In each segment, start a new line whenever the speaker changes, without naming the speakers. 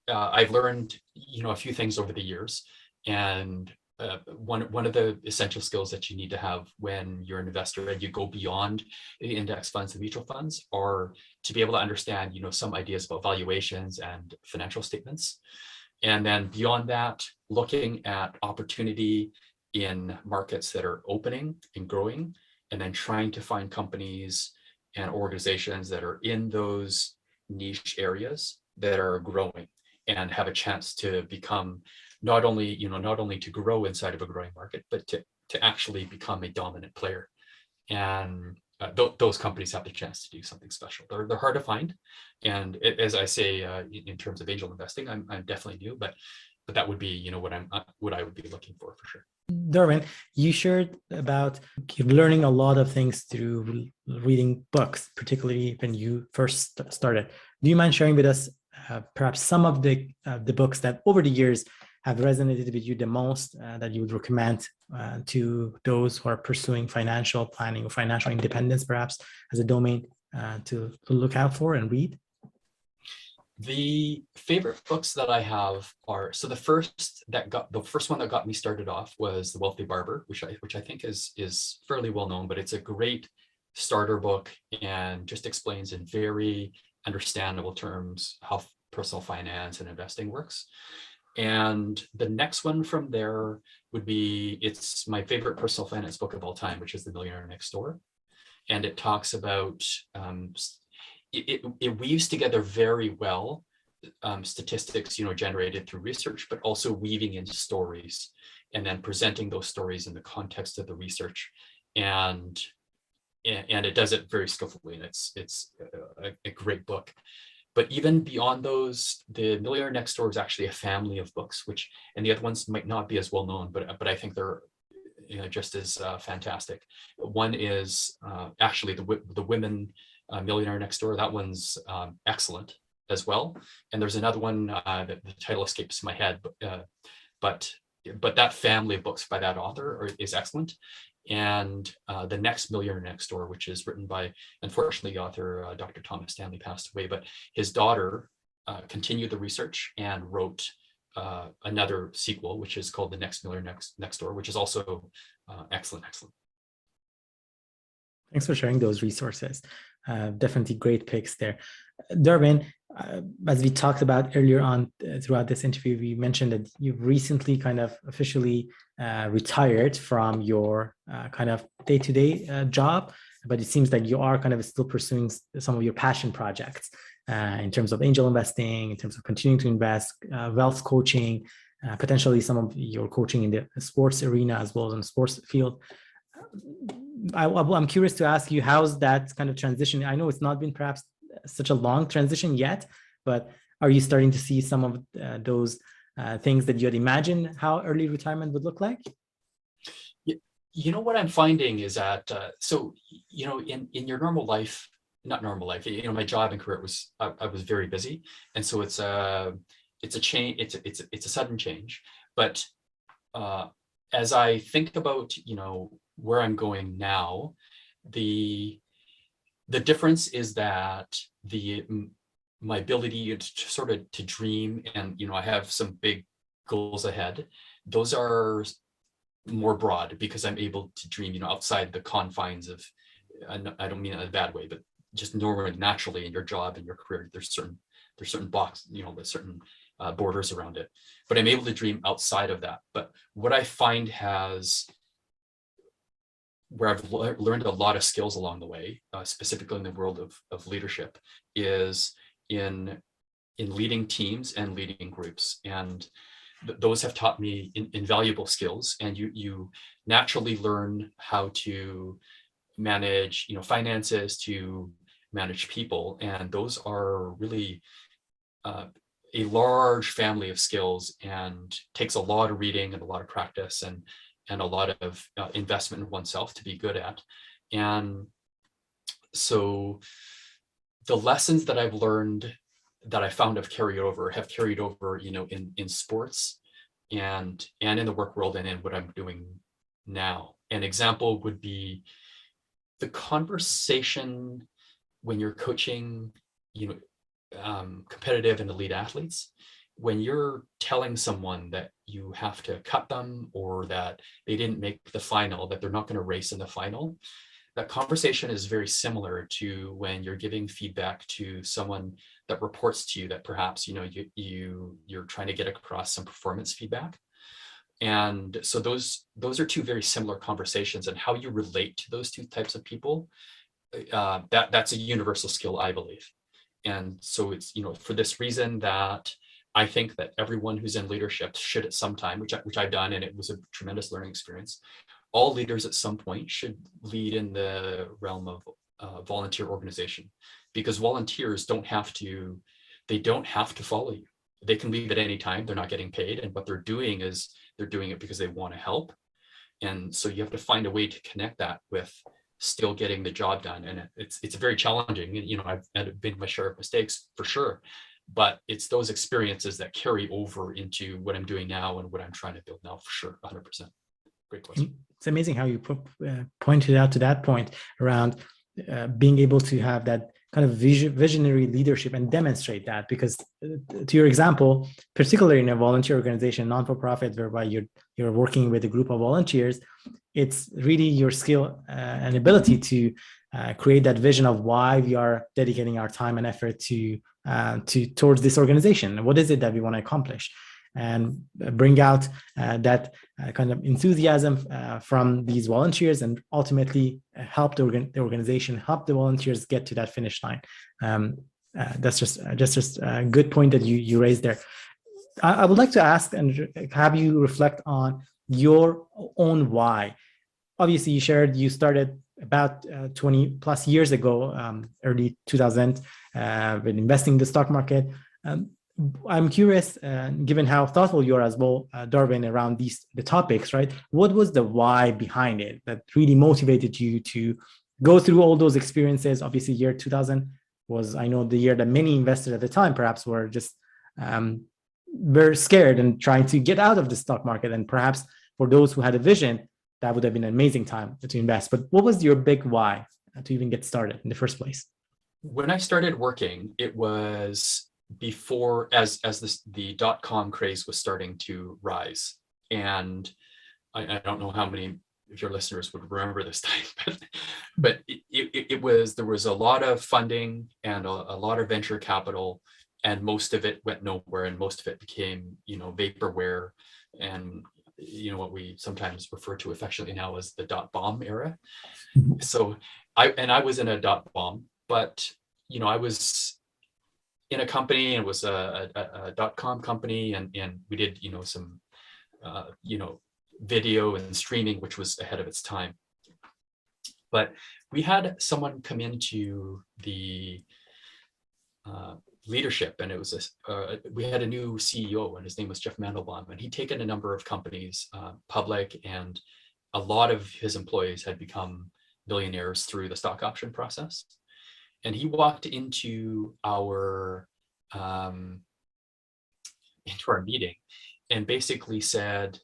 I've learned, a few things over the years, and one of the essential skills that you need to have when you're an investor and you go beyond the index funds and mutual funds are to be able to understand, some ideas about valuations and financial statements. And then beyond that, looking at opportunity in markets that are opening and growing, and then trying to find companies and organizations that are in those niche areas that are growing and have a chance to become not only to grow inside of a growing market, but to actually become a dominant player. And those companies have the chance to do something special. They're hard to find, and as I say, in terms of angel investing, I'm definitely new, but that would be what I would be looking for sure.
Darwin, you shared about learning a lot of things through reading books, particularly when you first started. Do you mind sharing with us perhaps some of the books that over the years have resonated with you the most, that you would recommend to those who are pursuing financial planning or financial independence, perhaps as a domain to look out for and read?
The favorite books that I have are, so the first one that got me started off was The Wealthy Barber, which I think is fairly well known, but it's a great starter book and just explains in very understandable terms how personal finance and investing works. And the next one from there would be, it's my favorite personal finance book of all time, which is The Millionaire Next Door. And it talks about, it weaves together very well statistics, generated through research, but also weaving in stories and then presenting those stories in the context of the research. And it does it very skillfully. And it's a great book. But even beyond those, The Millionaire Next Door is actually a family of books, and the other ones might not be as well known, but I think they're just as fantastic. One is actually the Women Millionaire Next Door. That one's excellent as well. And there's another one that the title escapes my head, but that family of books by that author is excellent. And The Next Millionaire Next Door, which is written by, unfortunately, the author Dr. Thomas Stanley passed away, but his daughter continued the research and wrote another sequel, which is called The Next Millionaire Next Door, which is also excellent.
Thanks for sharing those resources. Definitely great picks there. Darwin, as we talked about earlier on throughout this interview, we mentioned that you've recently kind of officially retired from your kind of day-to-day job, but it seems like you are kind of still pursuing some of your passion projects in terms of angel investing, in terms of continuing to invest, wealth coaching, potentially some of your coaching in the sports arena as well as in the sports field. I'm curious to ask you, how's that kind of transition? I know it's not been perhaps such a long transition yet, but are you starting to see some of those things that you had imagined how early retirement would look like?
What I'm finding is that, in your normal life, not normal life, my job and career I was very busy. And so it's a change, it's a sudden change. But as I think about, where I'm going now, the difference is that my ability to dream, and I have some big goals ahead. Those are more broad because I'm able to dream, outside the confines of, I don't mean it in a bad way, but just normally, naturally in your job and your career, there's certain box, there's certain borders around it. But I'm able to dream outside of that. But what I find where I've learned a lot of skills along the way, specifically in the world of leadership, is in leading teams and leading groups. And those have taught me invaluable skills. And you naturally learn how to manage, finances, to manage people. And those are really a large family of skills, and takes a lot of reading and a lot of practice and a lot of investment in oneself to be good at. And so the lessons that I've learned, that I found have carried over, in sports and in the work world and in what I'm doing now. An example would be the conversation when you're coaching, competitive and elite athletes, when you're telling someone that you have to cut them or that they didn't make the final, that they're not going to race in the final, that conversation is very similar to when you're giving feedback to someone that reports to you that perhaps you're trying to get across some performance feedback. And so those are two very similar conversations, and how you relate to those two types of people, that's a universal skill, I believe. And so it's, for this reason that I think that everyone who's in leadership should at some time, which I've done, and it was a tremendous learning experience. All leaders at some point should lead in the realm of volunteer organization, because volunteers don't have to follow you. They can leave at any time. They're not getting paid. And what they're doing is they're doing it because they want to help. And so you have to find a way to connect that with still getting the job done. And it's very challenging. And, I've been my share of mistakes for sure, but it's those experiences that carry over into what I'm doing now and what I'm trying to build now, for sure. 100%. Great question.
It's amazing how you pointed out to that point around being able to have that kind of visionary leadership and demonstrate that, because to your example, particularly in a volunteer organization, non-for-profit, whereby you're working with a group of volunteers, it's really your skill and ability to create that vision of why we are dedicating our time and effort towards this organization. What is it that we want to accomplish? And bring out that kind of enthusiasm from these volunteers, and ultimately help the organization, help the volunteers get to that finish line. That's just a good point that you raised there. I would like to ask and have you reflect on your own why. Obviously, you shared you started about 20 plus years ago, early 2000, with investing in the stock market. I'm curious, given how thoughtful you are as well, Darwin, around the topics, right? What was the why behind it that really motivated you to go through all those experiences? Obviously, year 2000 was, I know, the year that many investors at the time perhaps were just very scared and trying to get out of the stock market. And perhaps for those who had a vision, that would have been an amazing time to invest. But what was your big why to even get started in the first place?
When I started working, it was before as the .com craze was starting to rise. And I don't know how many of your listeners would remember this time, but there was a lot of funding and a lot of venture capital, and most of it went nowhere, and most of it became, vaporware, and what we sometimes refer to affectionately now as the .bomb era. So I was in a .bomb, but I was in a company, and it was a .com company, and we did some video and streaming, which was ahead of its time. But we had someone come into the leadership, and it was we had a new CEO, and his name was Jeff Mandelbaum, and he'd taken a number of companies public, and a lot of his employees had become millionaires through the stock option process. And he walked into our meeting and basically said,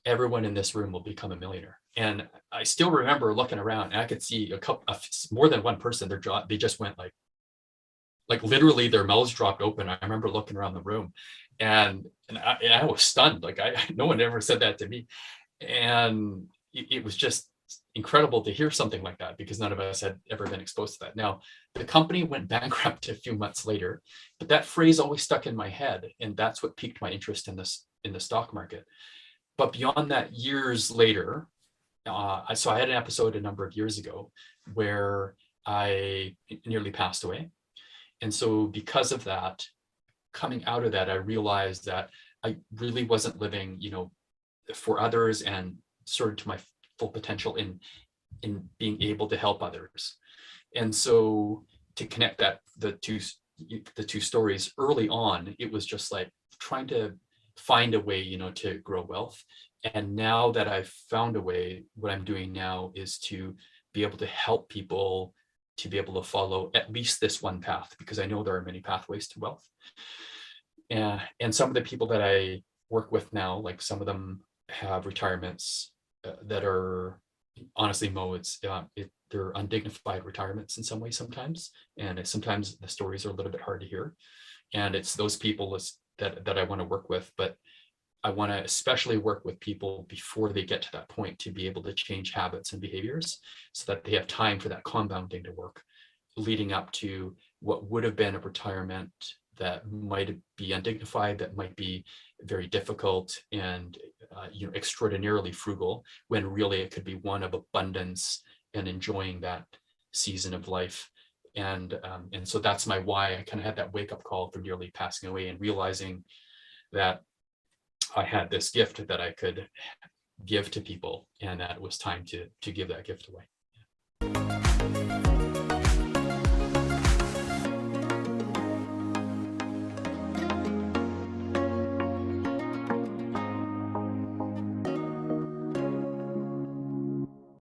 everyone in this room will become a millionaire. And I still remember looking around, and I could see more than one person, they just went like literally their mouths dropped open. I remember looking around the room, and I was stunned. Like no one ever said that to me. And it was just incredible to hear something like that, because none of us had ever been exposed to that. Now, the company went bankrupt a few months later, but that phrase always stuck in my head, and that's what piqued my interest in the stock market. But beyond that, years later, so I had an episode a number of years ago where I nearly passed away. And so because of that, coming out of that, I realized that I really wasn't living, for others and sort of to my full potential in being able to help others. And so to connect the two stories early on, it was just like trying to find a way, to grow wealth. And now that I've found a way, what I'm doing now is to be able to help people to be able to follow at least this one path, because I know there are many pathways to wealth. And some of the people that I work with now, like some of them have retirements that are, honestly, Mo, they're undignified retirements in some way sometimes. And sometimes the stories are a little bit hard to hear. And it's those people that I want to work with, but I want to especially work with people before they get to that point to be able to change habits and behaviors so that they have time for that compounding to work, leading up to what would have been a retirement that might be undignified, that might be very difficult and extraordinarily frugal, when really it could be one of abundance and enjoying that season of life. And so that's my why. I kind of had that wake up call for nearly passing away and realizing that I had this gift that I could give to people, and that it was time to give that gift away.